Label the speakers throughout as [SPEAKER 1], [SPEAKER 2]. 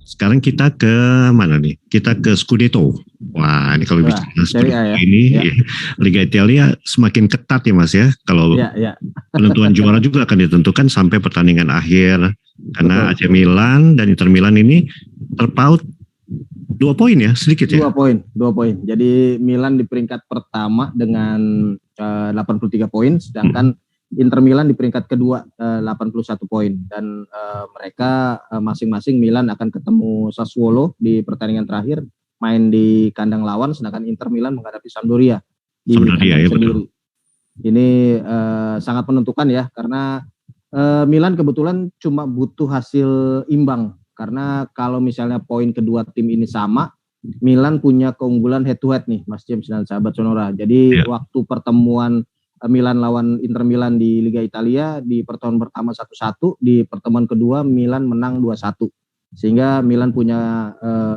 [SPEAKER 1] Sekarang kita ke mana nih? Kita ke Scudetto. Wah, ini kalau bicara Scudetto
[SPEAKER 2] ya.
[SPEAKER 1] ini Liga Italia semakin ketat ya Mas ya. Kalau penentuan juara juga akan ditentukan sampai pertandingan akhir. Karena AC Milan dan Inter Milan ini terpaut 2 poin ya, sedikit ya.
[SPEAKER 2] 2 poin. Jadi Milan di peringkat pertama dengan 83 poin, sedangkan Inter Milan di peringkat kedua 81 poin, dan mereka masing-masing Milan akan ketemu Sassuolo di pertandingan terakhir, main di kandang lawan, sedangkan Inter Milan menghadapi Sampdoria di kandang sendiri. Betul. Ini sangat menentukan ya, karena Milan kebetulan cuma butuh hasil imbang, karena kalau misalnya poin kedua tim ini sama, Milan punya keunggulan head to head nih Mas James dan sahabat Sonora. Jadi waktu pertemuan Milan lawan Inter Milan di Liga Italia di pertemuan pertama 1-1, di pertemuan kedua Milan menang 2-1. Sehingga Milan punya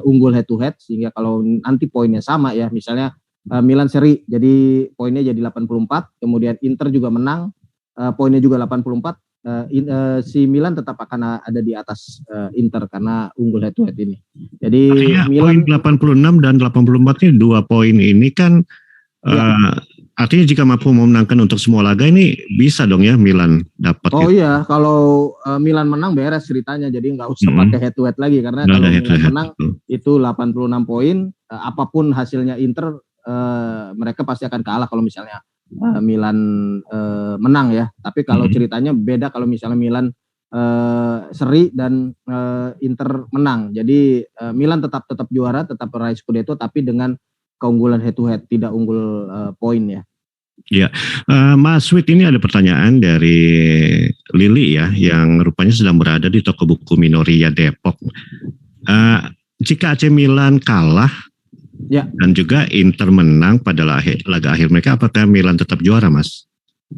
[SPEAKER 2] unggul head to head, sehingga kalau nanti poinnya sama ya, misalnya Milan seri jadi poinnya jadi 84, kemudian Inter juga menang, poinnya juga 84, si Milan tetap akan ada di atas Inter karena unggul head to head ini. Jadi
[SPEAKER 1] artinya Milan poin 86 dan 84 ini 2 poin ini kan artinya jika mampu memenangkan untuk semua laga ini bisa dong ya Milan dapat.
[SPEAKER 2] Oh iya, kalau Milan menang beres ceritanya, jadi nggak usah pakai head to head lagi, karena kalau Milan menang itu 86 poin, apapun hasilnya Inter mereka pasti akan kalah kalau misalnya Milan menang ya. Tapi kalau ceritanya beda kalau misalnya Milan seri dan Inter menang. Jadi Milan tetap juara, tetap meraih Scudetto, tapi dengan keunggulan head to head, tidak unggul poin ya.
[SPEAKER 1] Ya, Mas Wid, ini ada pertanyaan dari Lili ya, yang rupanya sedang berada di toko buku Minoria Depok. Jika AC Milan kalah dan juga Inter menang pada laga akhir mereka, apakah Milan tetap juara, Mas?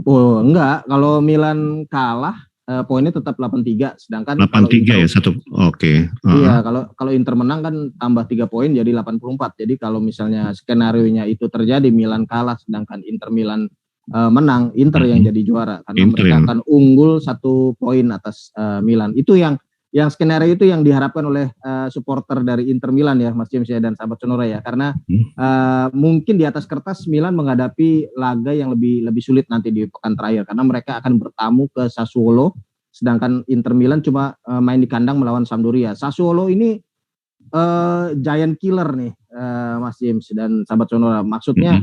[SPEAKER 2] Oh enggak, kalau Milan kalah poinnya tetap 83, sedangkan
[SPEAKER 1] 83 ya satu. Oke.
[SPEAKER 2] Iya, kalau Inter menang kan tambah 3 poin jadi 84. Jadi kalau misalnya skenarionya itu terjadi, Milan kalah sedangkan Inter Milan menang, Inter yang jadi juara karena mereka akan unggul 1 poin atas Milan. Itu yang skenario itu yang diharapkan oleh supporter dari Inter Milan ya, Mas James ya dan sahabat Sonora ya, karena mungkin di atas kertas Milan menghadapi laga yang lebih sulit nanti di pekan terakhir, karena mereka akan bertamu ke Sassuolo, sedangkan Inter Milan cuma main di kandang melawan Sampdoria. Sassuolo ini giant killer nih Mas James dan sahabat Sonora. Maksudnya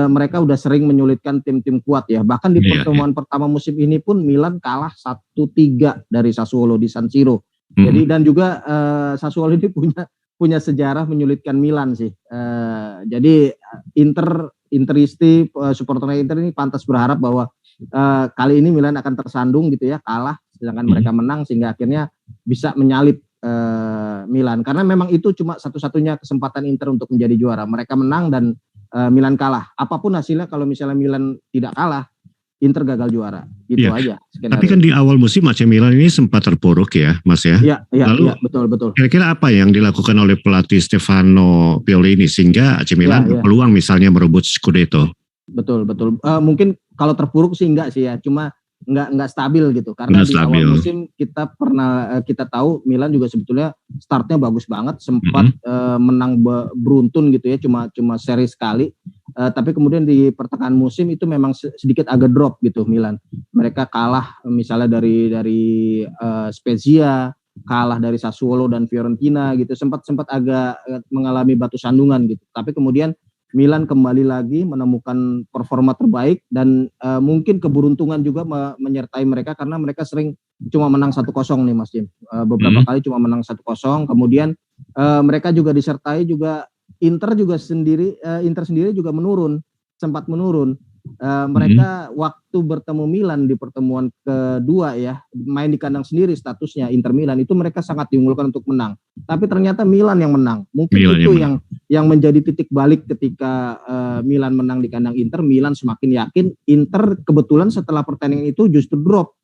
[SPEAKER 2] mereka udah sering menyulitkan tim-tim kuat ya. Bahkan di pertemuan pertama musim ini pun Milan kalah 1-3 dari Sassuolo di San Siro. Jadi dan juga Sassuolo ini punya sejarah menyulitkan Milan sih. Jadi Interisti supporter Inter ini pantas berharap bahwa kali ini Milan akan tersandung gitu ya, kalah sedangkan mereka menang, sehingga akhirnya bisa menyalip Milan, karena memang itu cuma satu-satunya kesempatan Inter untuk menjadi juara. Mereka menang dan Milan kalah. Apapun hasilnya, kalau misalnya Milan tidak kalah, Inter gagal juara. Gitu aja skenario.
[SPEAKER 1] Tapi kan di awal musim AC Milan ini sempat terpuruk ya, Mas ya.
[SPEAKER 2] Iya, betul.
[SPEAKER 1] Kira-kira apa yang dilakukan oleh pelatih Stefano Pioli ini sehingga AC Milan berpeluang misalnya merebut Scudetto? Betul.
[SPEAKER 2] Mungkin kalau terpuruk sih enggak sih ya, cuma enggak stabil gitu, karena di awal musim kita tahu Milan juga sebetulnya startnya bagus banget, sempat menang beruntun gitu ya, cuma seri sekali, tapi kemudian di pertengahan musim itu memang sedikit agak drop gitu Milan. Mereka kalah misalnya dari Spezia, kalah dari Sassuolo dan Fiorentina gitu, sempat agak mengalami batu sandungan gitu, tapi kemudian Milan kembali lagi menemukan performa terbaik, dan mungkin keberuntungan juga menyertai mereka, karena mereka sering cuma menang 1-0 nih Mas Jim. Beberapa kali cuma menang 1-0, kemudian mereka juga disertai juga Inter sendiri juga sempat menurun. Mereka waktu bertemu Milan di pertemuan kedua ya, main di kandang sendiri statusnya Inter Milan, itu mereka sangat diunggulkan untuk menang. Tapi ternyata Milan yang menang. Mungkin itu yang menjadi titik balik ketika Milan menang di kandang Inter. Milan semakin yakin. Inter kebetulan setelah pertandingan itu justru drop,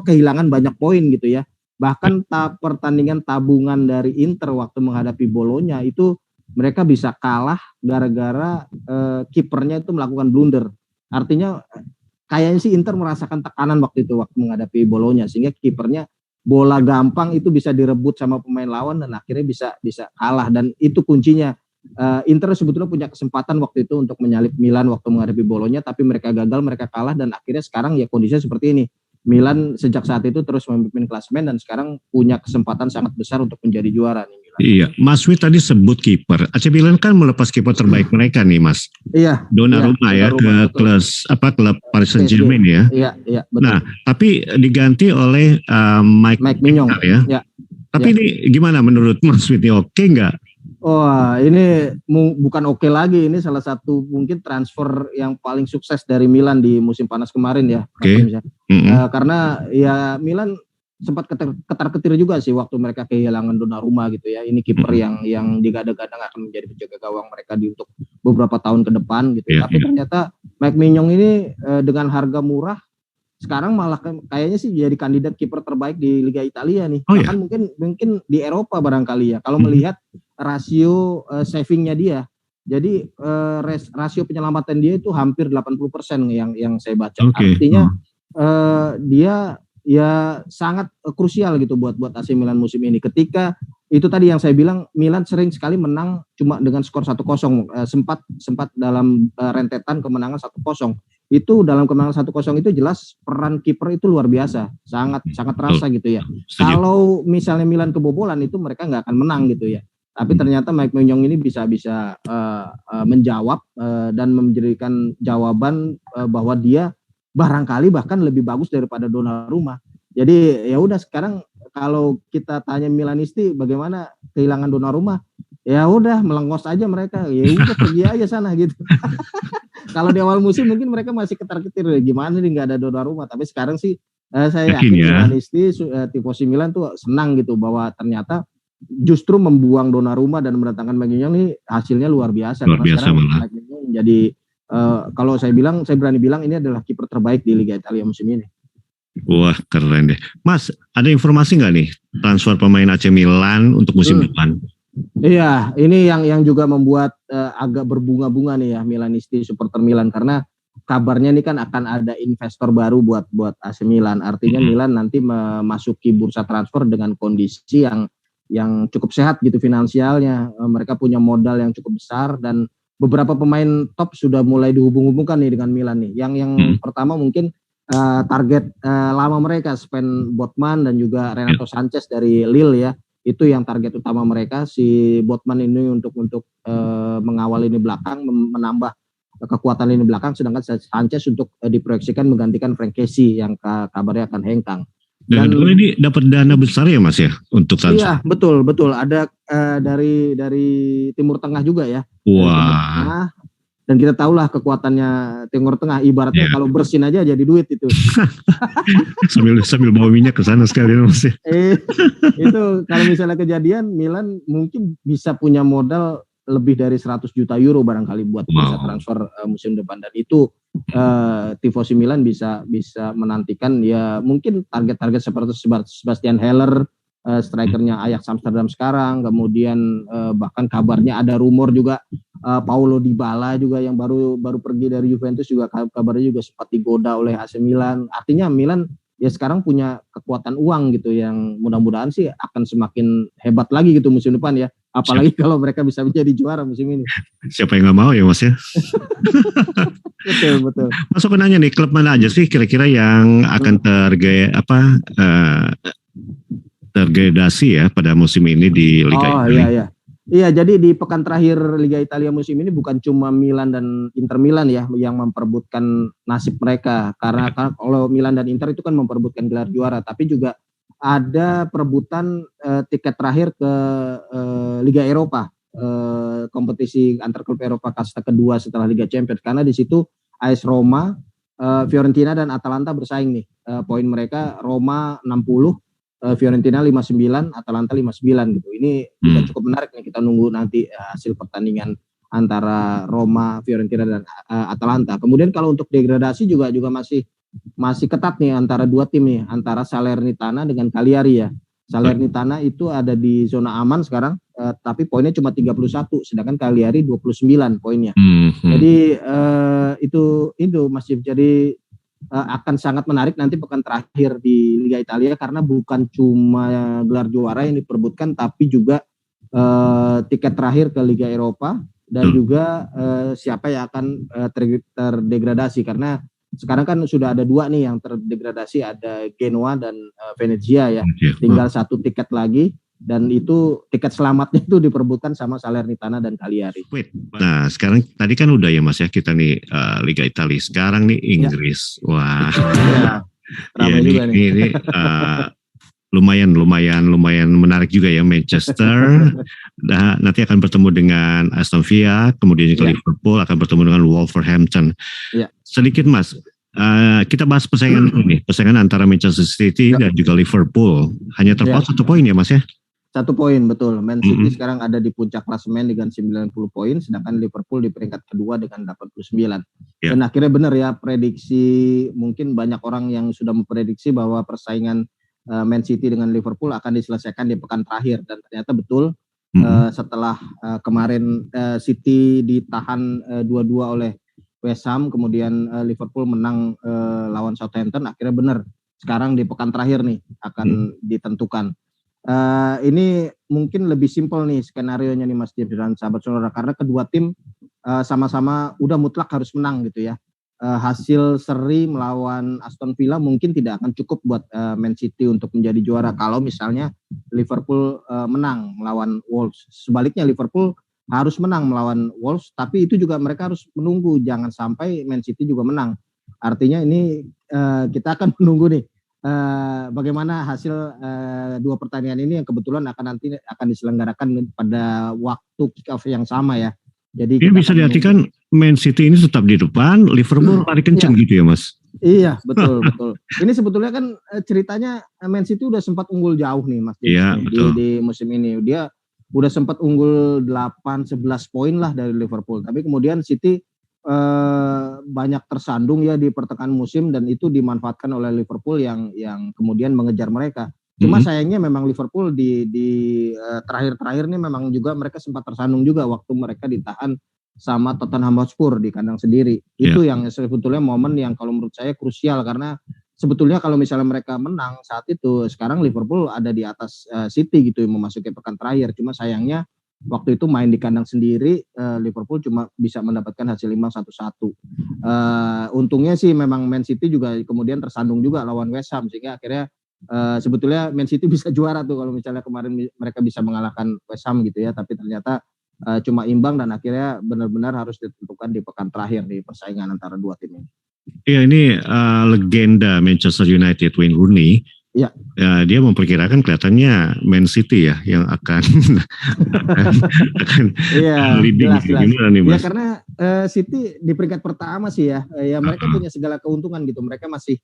[SPEAKER 2] kehilangan banyak poin gitu ya. Bahkan pertandingan tabungan dari Inter waktu menghadapi Bologna itu mereka bisa kalah gara-gara kipernya itu melakukan blunder. Artinya kayaknya sih Inter merasakan tekanan waktu menghadapi Bologna, sehingga kipernya bola gampang itu bisa direbut sama pemain lawan dan akhirnya bisa kalah, dan itu kuncinya. Inter sebetulnya punya kesempatan waktu itu untuk menyalip Milan waktu menghadapi Bolonya, tapi mereka gagal, mereka kalah, dan akhirnya sekarang ya kondisinya seperti ini. Milan sejak saat itu terus memimpin klasemen dan sekarang punya kesempatan sangat besar untuk menjadi juara nih Milan.
[SPEAKER 1] Iya, Mas Wi tadi sebut kiper. AC Milan kan melepas kiper terbaik mereka nih, Mas.
[SPEAKER 2] Iya.
[SPEAKER 1] Donnarumma ya ke klub Paris Saint-Germain ya.
[SPEAKER 2] Iya, betul.
[SPEAKER 1] Nah, tapi diganti oleh Mike
[SPEAKER 2] Mignon
[SPEAKER 1] ya. Tapi ini gimana menurut Mas Wi? Oke nggak?
[SPEAKER 2] Oh, ini bukan oke lagi. Ini salah satu mungkin transfer yang paling sukses dari Milan di musim panas kemarin ya.
[SPEAKER 1] Okay.
[SPEAKER 2] Karena ya Milan sempat ketar-ketir juga sih waktu mereka kehilangan Donnarumma gitu ya. Ini kiper yang digadang-gadang akan menjadi penjaga gawang mereka untuk beberapa tahun ke depan gitu. Tapi ternyata Mike Mignon ini dengan harga murah sekarang malah kayaknya sih jadi kandidat kiper terbaik di Liga Italia nih. Bahkan mungkin di Eropa barangkali ya. Kalau melihat rasio savingnya dia. Jadi rasio penyelamatan dia itu hampir 80% yang saya baca. Artinya dia ya sangat krusial gitu buat AC Milan musim ini. Ketika itu tadi yang saya bilang, Milan sering sekali menang cuma dengan skor 1-0, sempat dalam rentetan kemenangan 1-0. Itu dalam kemenangan 1-0 itu jelas peran kiper itu luar biasa, sangat terasa gitu ya. Kalau misalnya Milan kebobolan itu mereka nggak akan menang gitu ya. Tapi ternyata Mike Mignon ini bisa menjawab dan memberikan jawaban bahwa dia barangkali bahkan lebih bagus daripada Donnarumma. Jadi ya udah, sekarang kalau kita tanya Milanisti bagaimana kehilangan Donnarumma, ya udah melengos aja mereka, ya udah pergi aja sana gitu. Kalau di awal musim mungkin mereka masih ketar-ketir, gimana nih nggak ada Donnarumma, tapi sekarang sih saya yakin Milanisti, tifosi Milan tuh senang gitu bahwa ternyata justru membuang Donnarumma dan mendatangkan Mignon ini hasilnya luar biasa. Karena sekarang Mignon menjadi kalau saya berani bilang ini adalah kiper terbaik di Liga Italia musim ini.
[SPEAKER 1] Wah, keren deh. Mas, ada informasi nggak nih transfer pemain AC Milan untuk musim depan?
[SPEAKER 2] Iya, ini yang juga membuat agak berbunga-bunga nih ya Milanisti, supporter Milan, karena kabarnya ini kan akan ada investor baru buat AC Milan. Artinya Milan nanti memasuki bursa transfer dengan kondisi yang cukup sehat gitu finansialnya. Mereka punya modal yang cukup besar dan beberapa pemain top sudah mulai dihubung-hubungkan nih dengan Milan nih. Yang pertama mungkin target lama mereka, Sven Botman dan juga Renato Sanchez dari Lille ya. Itu yang target utama mereka. Si Botman ini untuk mengawal lini belakang, menambah kekuatan lini belakang, sedangkan Sanchez untuk diproyeksikan menggantikan Frank Kessie yang kabarnya akan hengkang.
[SPEAKER 1] Dan ini dapat dana besar ya Mas ya untuk Sanchez?
[SPEAKER 2] Iya, betul. Ada dari Timur Tengah juga ya.
[SPEAKER 1] Wah.
[SPEAKER 2] Dan kita tahulah kekuatannya Timur Tengah, ibaratnya kalau bersin aja jadi duit itu.
[SPEAKER 1] sambil bawa minyak ke sana sekali Mas ya.
[SPEAKER 2] Itu kalau misalnya kejadian, Milan mungkin bisa punya modal lebih dari 100 juta euro barangkali buat bisa transfer musim depan, dan itu tifosi Milan bisa menantikan ya mungkin target-target seperti Sebastian Haller, strikernya Ajax Amsterdam sekarang, kemudian bahkan kabarnya ada rumor juga Paulo Dybala juga yang baru pergi dari Juventus juga kabarnya juga sempat digoda oleh AC Milan. Artinya Milan ya sekarang punya kekuatan uang gitu yang mudah-mudahan sih akan semakin hebat lagi gitu musim depan ya. Apalagi kalau mereka bisa menjadi juara musim ini.
[SPEAKER 1] Siapa yang nggak mau ya Mas ya?
[SPEAKER 2] Betul.
[SPEAKER 1] Mas, aku nanya nih, klub mana aja sih kira-kira yang akan tergradasi ya pada musim ini di Liga Italia?
[SPEAKER 2] Iya, jadi di pekan terakhir Liga Italia musim ini bukan cuma Milan dan Inter Milan ya yang memperebutkan nasib mereka, karena kalau Milan dan Inter itu kan memperebutkan gelar juara, tapi juga ada perebutan tiket terakhir ke Liga Eropa, kompetisi antar klub Eropa kasta kedua setelah Liga Champions, karena di situ AS Roma, Fiorentina dan Atalanta bersaing nih. Poin mereka Roma 60, Fiorentina 59, Atalanta 59 gitu. Ini juga cukup menarik nih, kita nunggu nanti hasil pertandingan antara Roma, Fiorentina dan Atalanta. Kemudian kalau untuk degradasi juga masih ketat nih antara dua tim nih, antara Salernitana dengan Cagliari ya. Salernitana itu ada di zona aman sekarang, tapi poinnya cuma 31, sedangkan Cagliari 29 poinnya. Jadi itu masih jadi akan sangat menarik nanti pekan terakhir di Liga Italia, karena bukan cuma gelar juara yang diperebutkan, tapi juga tiket terakhir ke Liga Eropa dan juga siapa yang akan terdegradasi, karena sekarang kan sudah ada 2 nih yang terdegradasi, ada Genoa dan Venezia ya. Tinggal 1 tiket lagi, dan itu tiket selamatnya itu diperebutkan sama Salernitana dan Cagliari.
[SPEAKER 1] Nah, sekarang tadi kan udah ya Mas ya kita nih Liga Italia. Sekarang nih Inggris. Ya. Wah.
[SPEAKER 2] Ya,
[SPEAKER 1] ini lumayan menarik juga ya Manchester. Nah, nanti akan bertemu dengan Aston Villa, kemudian juga Liverpool akan bertemu dengan Wolverhampton.
[SPEAKER 2] Ya.
[SPEAKER 1] Sedikit Mas, kita bahas persaingan antara Manchester City dan juga Liverpool. Hanya terpaut 1 poin ya Mas ya?
[SPEAKER 2] 1 poin, betul. Man City sekarang ada di puncak klasemen dengan 90 poin, sedangkan Liverpool di peringkat kedua dengan 89. Dan akhirnya benar ya, prediksi, mungkin banyak orang yang sudah memprediksi bahwa persaingan Man City dengan Liverpool akan diselesaikan di pekan terakhir, dan ternyata betul. Setelah kemarin City ditahan 2-2 oleh West Ham, kemudian Liverpool menang lawan Southampton, akhirnya benar sekarang di pekan terakhir nih akan ditentukan. Ini mungkin lebih simpel nih skenarionya nih Mas James dan sahabat sonora, karena kedua tim sama-sama udah mutlak harus menang gitu ya. Hasil seri melawan Aston Villa mungkin tidak akan cukup buat Man City untuk menjadi juara kalau misalnya Liverpool menang melawan Wolves. Sebaliknya Liverpool harus menang melawan Wolves, tapi itu juga mereka harus menunggu, jangan sampai Man City juga menang. Artinya ini kita akan menunggu nih bagaimana hasil 2 pertandingan ini yang kebetulan nanti akan diselenggarakan pada waktu kick off yang sama ya. Jadi
[SPEAKER 1] bisa diartikan Man City ini tetap di depan, Liverpool lari kencang gitu ya Mas?
[SPEAKER 2] Iya, betul. Ini sebetulnya kan ceritanya Man City udah sempat unggul jauh nih Mas.
[SPEAKER 1] Iya,
[SPEAKER 2] di musim ini. Dia udah sempat unggul 8-11 poin lah dari Liverpool. Tapi kemudian City banyak tersandung ya di pertengahan musim, dan itu dimanfaatkan oleh Liverpool yang kemudian mengejar mereka. Cuma sayangnya memang Liverpool di terakhir-terakhir ini memang juga mereka sempat tersandung juga waktu mereka ditahan sama Tottenham Hotspur di kandang sendiri. Itu yang sebetulnya momen yang kalau menurut saya krusial, karena sebetulnya kalau misalnya mereka menang saat itu, sekarang Liverpool ada di atas City gitu memasuki pekan terakhir. Cuma sayangnya waktu itu main di kandang sendiri, Liverpool cuma bisa mendapatkan hasil imbang 1-1. Untungnya sih memang Man City juga kemudian tersandung juga lawan West Ham, sehingga akhirnya sebetulnya Man City bisa juara tuh kalau misalnya kemarin mereka bisa mengalahkan West Ham gitu ya, tapi ternyata cuma imbang, dan akhirnya benar-benar harus ditentukan di pekan terakhir di persaingan antara 2 tim ini.
[SPEAKER 1] Iya, ini legenda Manchester United Wayne Rooney. Ya, dia memperkirakan kelihatannya Man City ya yang akan leading.
[SPEAKER 2] Jelas. Ya karena City di peringkat pertama sih ya mereka punya segala keuntungan gitu. Mereka masih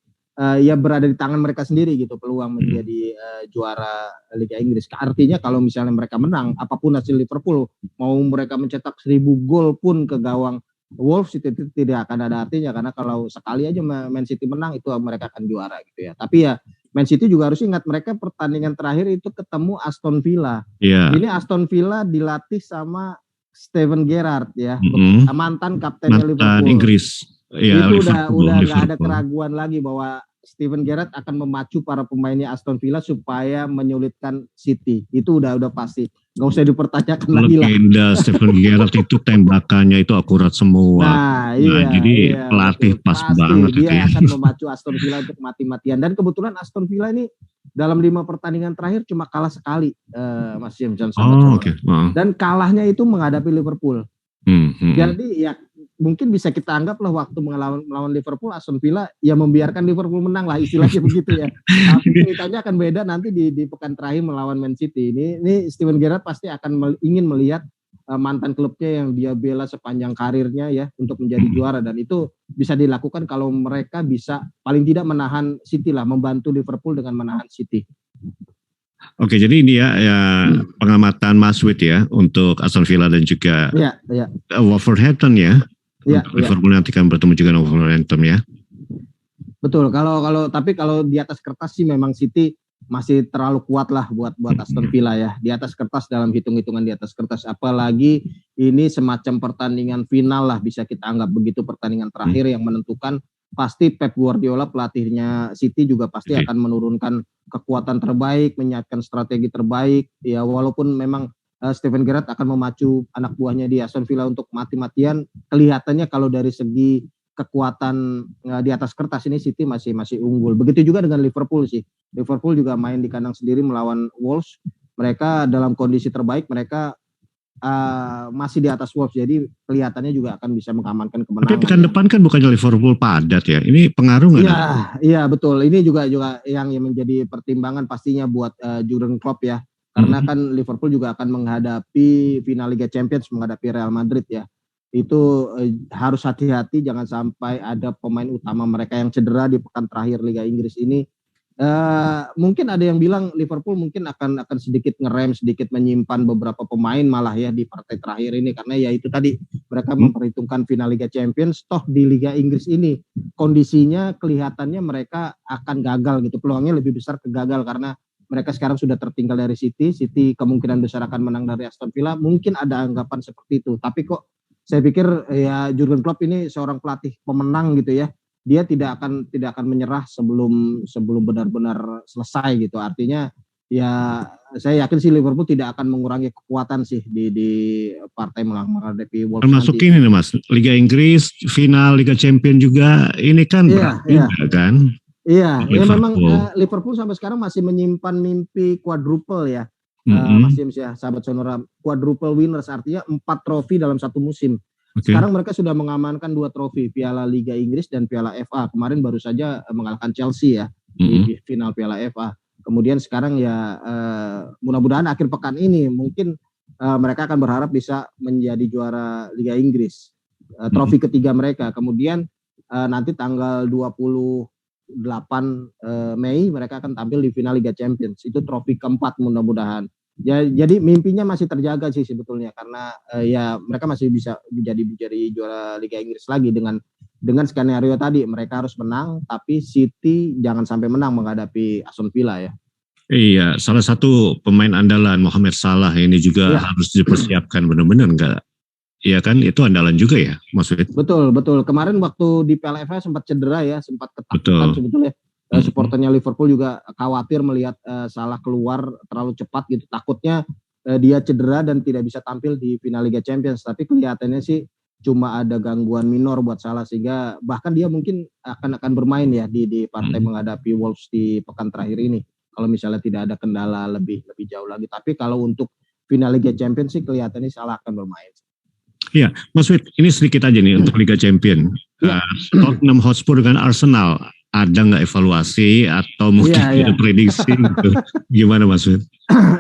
[SPEAKER 2] ya berada di tangan mereka sendiri gitu peluang menjadi juara Liga Inggris. Artinya kalau misalnya mereka menang, apapun hasil Liverpool, mau mereka mencetak 1000 gol pun ke gawang Wolves, itu tidak akan ada artinya, karena kalau sekali aja Man City menang itu mereka akan juara gitu ya. Tapi ya Man City juga harus ingat mereka pertandingan terakhir itu ketemu Aston Villa. Ini Aston Villa dilatih sama Steven Gerrard ya, mantan kaptennya Liverpool.
[SPEAKER 1] Inggris. Ya,
[SPEAKER 2] itu udah nggak ada keraguan lagi bahwa Steven Gerrard akan memacu para pemainnya Aston Villa supaya menyulitkan City. Itu udah pasti. Nggak usah dipertanyakan lagi lah.
[SPEAKER 1] Legenda Steven Gerrard itu tembakannya itu akurat semua. Jadi pelatih pas banget.
[SPEAKER 2] Dia akan memacu Aston Villa untuk mati-matian. Dan kebetulan Aston Villa ini dalam 5 pertandingan terakhir cuma kalah sekali, Mas James Johnson. Dan kalahnya itu menghadapi Liverpool. Jadi ya mungkin bisa kita anggap lah waktu melawan Liverpool, Aston Villa ya membiarkan Liverpool menang lah, istilahnya begitu ya. Tapi ceritanya akan beda nanti di pekan terakhir melawan Man City. Ini Steven Gerrard pasti akan ingin melihat mantan klubnya yang dia bela sepanjang karirnya ya untuk menjadi juara, dan itu bisa dilakukan kalau mereka bisa paling tidak menahan City lah, membantu Liverpool dengan menahan City.
[SPEAKER 1] Oke, jadi ini ya pengamatan Mas Wid ya untuk Aston Villa dan juga Wolverhampton ya. Liverpool nanti akan bertemu juga dengan Wolverhampton ya.
[SPEAKER 2] Betul. Tapi kalau di atas kertas sih memang City masih terlalu kuat lah buat Aston Villa ya. Di atas kertas, dalam hitung-hitungan di atas kertas. Apalagi ini semacam pertandingan final lah, bisa kita anggap begitu, pertandingan terakhir yang menentukan pasti Pep Guardiola pelatihnya City juga pasti akan menurunkan kekuatan terbaik, menyiapkan strategi terbaik. Ya walaupun memang Steven Gerrard akan memacu anak buahnya di Aston Villa untuk mati-matian, kelihatannya kalau dari segi kekuatan di atas kertas ini City masih unggul. Begitu juga dengan Liverpool sih. Liverpool juga main di kandang sendiri melawan Wolves. Mereka dalam kondisi terbaik, mereka masih di atas Wolves, jadi kelihatannya juga akan bisa mengamankan kemenangan.
[SPEAKER 1] Tapi pekan depan kan bukannya Liverpool padat ya? Ini pengaruh nggak?
[SPEAKER 2] Iya betul. Ini juga yang menjadi pertimbangan pastinya buat Jurgen Klopp ya. Karena kan Liverpool juga akan menghadapi final Liga Champions, menghadapi Real Madrid ya. Itu harus hati-hati, jangan sampai ada pemain utama mereka yang cedera di pekan terakhir Liga Inggris ini. Mungkin ada yang bilang Liverpool mungkin akan sedikit ngerem, sedikit menyimpan beberapa pemain malah ya di partai terakhir ini, karena ya itu tadi mereka memperhitungkan final Liga Champions. Toh di Liga Inggris ini kondisinya kelihatannya mereka akan gagal gitu, peluangnya lebih besar ke gagal karena mereka sekarang sudah tertinggal dari City kemungkinan besar akan menang dari Aston Villa. Mungkin ada anggapan seperti itu, tapi kok saya pikir ya Jurgen Klopp ini seorang pelatih pemenang gitu ya. Dia tidak akan menyerah sebelum benar-benar selesai gitu. Artinya ya saya yakin sih Liverpool tidak akan mengurangi kekuatan sih di partai menghadapi Wolves.
[SPEAKER 1] Termasuk ini nih Mas, Liga Inggris, final Liga Champion juga ini kan berat juga kan?
[SPEAKER 2] Iya, ya memang Liverpool sampai sekarang masih menyimpan mimpi quadruple ya. Mas James ya, sahabat Sonora, quadruple winners artinya 4 trofi dalam satu musim. Sekarang mereka sudah mengamankan 2 trofi, Piala Liga Inggris dan Piala FA. Kemarin baru saja mengalahkan Chelsea ya di final Piala FA. Kemudian sekarang ya mudah-mudahan akhir pekan ini mungkin mereka akan berharap bisa menjadi juara Liga Inggris. Trofi ketiga mereka. Kemudian nanti tanggal 28 Mei mereka akan tampil di final Liga Champions. Itu trofi keempat mudah-mudahan. Ya, jadi mimpinya masih terjaga sih sebetulnya karena ya mereka masih bisa menjadi juara Liga Inggris lagi dengan skenario tadi, mereka harus menang tapi City jangan sampai menang menghadapi Aston Villa ya.
[SPEAKER 1] Iya, salah satu pemain andalan Mohamed Salah ini juga harus dipersiapkan benar-benar enggak? Iya kan, itu andalan juga ya maksudnya.
[SPEAKER 2] Betul. Kemarin waktu di Piala FA sempat cedera ya, sempat ketakutan sebetulnya. Supporternya Liverpool juga khawatir melihat Salah keluar terlalu cepat gitu. Takutnya dia cedera dan tidak bisa tampil di final Liga Champions. Tapi kelihatannya sih cuma ada gangguan minor buat Salah sehingga bahkan dia mungkin akan bermain ya di partai menghadapi Wolves di pekan terakhir ini. Kalau misalnya tidak ada kendala lebih jauh lagi. Tapi kalau untuk final Liga Champions sih kelihatannya Salah akan bermain.
[SPEAKER 1] Iya, Mas Wid, ini sedikit aja nih untuk Liga Champion. Tottenham Hotspur dengan Arsenal, ada nggak evaluasi atau mungkin ada prediksi gitu? Gimana Mas Wid?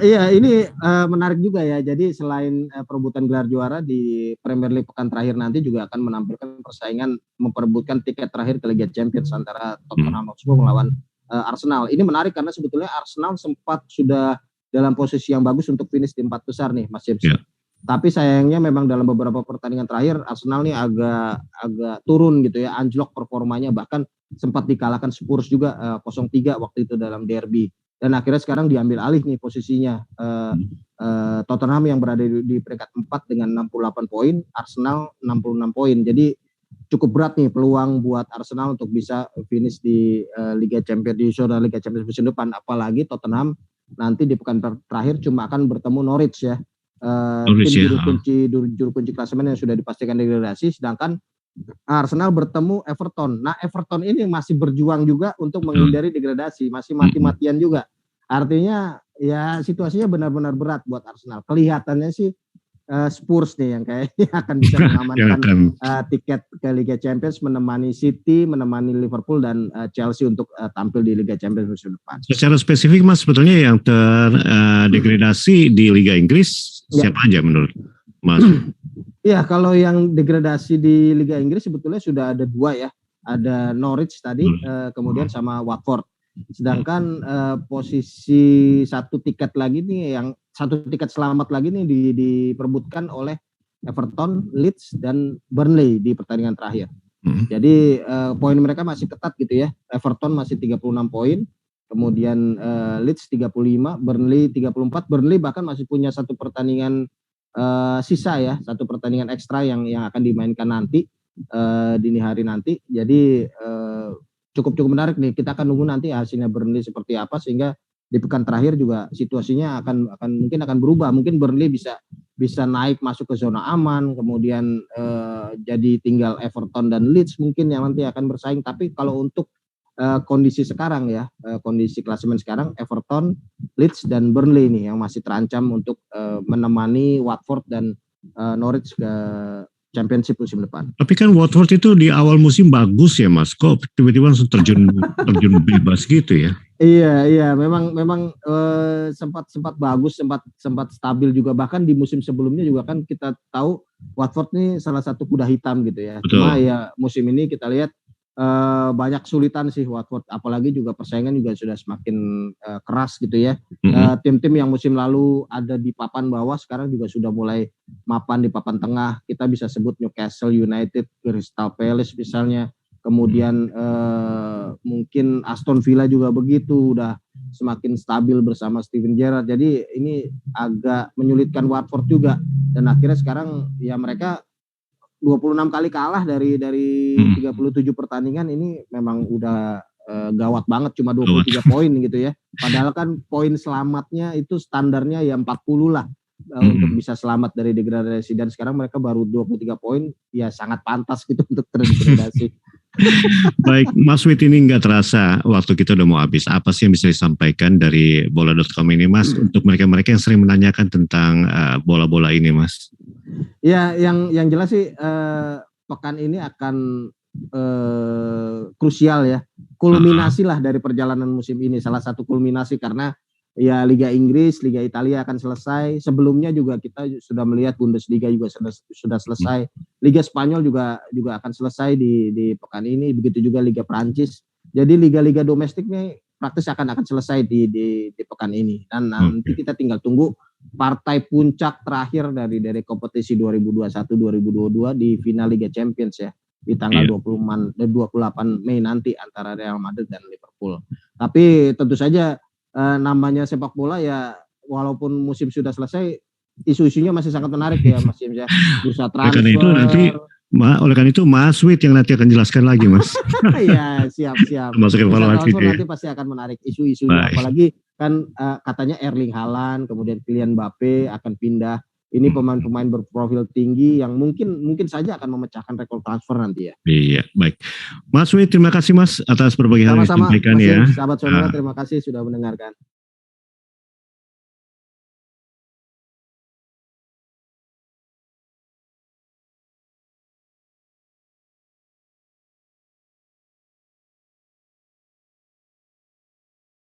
[SPEAKER 2] Iya, ini menarik juga ya. Jadi selain perebutan gelar juara di Premier League pekan terakhir nanti juga akan menampilkan persaingan memperebutkan tiket terakhir ke Liga Champions antara Tottenham Hotspur melawan Arsenal. Ini menarik karena sebetulnya Arsenal sempat sudah dalam posisi yang bagus untuk finish di 4 besar nih, Mas James. Tapi sayangnya memang dalam beberapa pertandingan terakhir Arsenal nih agak turun gitu ya, anjlok performanya, bahkan sempat dikalahkan Spurs juga 0-3 waktu itu dalam derby. Dan akhirnya sekarang diambil alih nih posisinya Tottenham yang berada di peringkat 4 dengan 68 poin, Arsenal 66 poin. Jadi cukup berat nih peluang buat Arsenal untuk bisa finish di Liga Champions, di zona Liga Champions musim depan. Apalagi Tottenham nanti di pekan terakhir cuma akan bertemu Norwich ya. Juru kunci klasemen yang sudah dipastikan degradasi, sedangkan Arsenal bertemu Everton. Nah, Everton ini masih berjuang juga untuk menghindari degradasi, masih mati-matian juga. Artinya ya situasinya benar-benar berat buat Arsenal. Kelihatannya sih Spurs nih yang kayaknya akan bisa mengamankan tiket ke Liga Champions, menemani City, menemani Liverpool dan Chelsea untuk tampil di Liga Champions musim depan.
[SPEAKER 1] Secara spesifik Mas, sebetulnya yang terdegradasi di Liga Inggris siapa aja menurut Mas?
[SPEAKER 2] Ya, kalau yang degradasi di Liga Inggris sebetulnya sudah ada 2 ya. Ada Norwich tadi, kemudian sama Watford. Sedangkan posisi 1 tiket lagi nih, yang 1 tiket selamat lagi nih diperebutkan oleh Everton, Leeds, dan Burnley di pertandingan terakhir. Jadi poin mereka masih ketat gitu ya. Everton masih 36 poin, kemudian Leeds 35, Burnley 34. Burnley bahkan masih punya 1 pertandingan sisa ya, 1 pertandingan ekstra yang akan dimainkan nanti dini hari nanti. Jadi cukup menarik nih. Kita akan nunggu nanti hasilnya Burnley seperti apa, sehingga di pekan terakhir juga situasinya mungkin akan berubah. Mungkin Burnley bisa naik masuk ke zona aman, kemudian jadi tinggal Everton dan Leeds mungkin yang nanti akan bersaing. Tapi kalau untuk kondisi sekarang ya, kondisi klasemen sekarang, Everton, Leeds dan Burnley nih yang masih terancam untuk menemani Watford dan Norwich ke Championship musim depan.
[SPEAKER 1] Tapi kan Watford itu di awal musim bagus ya Mas, kok tiba-tiba langsung terjun bebas gitu ya?
[SPEAKER 2] Iya, memang sempat bagus, sempat stabil juga, bahkan di musim sebelumnya juga kan kita tahu Watford ini salah satu kuda hitam gitu ya.
[SPEAKER 1] Betul.
[SPEAKER 2] Cuma ya musim ini kita lihat banyak kesulitan sih Watford, apalagi juga persaingan juga sudah semakin keras gitu ya. Tim-tim yang musim lalu ada di papan bawah sekarang juga sudah mulai mapan di papan tengah. Kita bisa sebut Newcastle United, Crystal Palace misalnya, kemudian mungkin Aston Villa juga begitu, udah semakin stabil bersama Steven Gerrard. Jadi ini agak menyulitkan Watford juga, dan akhirnya sekarang ya mereka 26 kali kalah dari 37 pertandingan. Ini memang udah gawat banget, cuma 23 poin gitu ya. Padahal kan poin selamatnya itu standarnya ya 40 lah untuk bisa selamat dari degradasi, dan sekarang mereka baru 23 poin, ya sangat pantas gitu untuk terdegradasi.
[SPEAKER 1] Baik, Mas Wit, ini nggak terasa waktu kita udah mau habis. Apa sih yang bisa disampaikan dari bola.com ini Mas, untuk mereka-mereka yang sering menanyakan tentang bola-bola ini Mas?
[SPEAKER 2] Ya, yang jelas sih pekan ini akan krusial ya, kulminasi lah dari perjalanan musim ini, salah satu kulminasi, karena ya Liga Inggris, Liga Italia akan selesai. Sebelumnya juga kita sudah melihat Bundesliga juga sudah selesai. Liga Spanyol juga akan selesai di pekan ini. Begitu juga Liga Prancis. Jadi liga-liga domestik nih praktis akan selesai di pekan ini. Dan nanti kita tinggal tunggu partai puncak terakhir dari kompetisi 2021-2022 di final Liga Champions ya, di tanggal 28 Mei nanti antara Real Madrid dan Liverpool. Tapi tentu saja namanya sepak bola ya, walaupun musim sudah selesai, isu-isunya masih sangat menarik ya Mas James ya. Bursa transfer.
[SPEAKER 1] Oleh karena itu Mas Wit yang nanti akan jelaskan lagi Mas.
[SPEAKER 2] Iya, siap.
[SPEAKER 1] Masuk evaluasi
[SPEAKER 2] nanti pasti akan menarik isu-isunya. Apalagi kan katanya Erling Haaland, kemudian Kylian Mbappe akan pindah. Ini pemain-pemain berprofil tinggi yang mungkin saja akan memecahkan rekor transfer nanti ya.
[SPEAKER 1] Iya, baik. Mas Wit, terima kasih Mas atas berbagai hal yang disampaikan ya.
[SPEAKER 2] Sahabat Sonora, terima kasih sudah mendengarkan.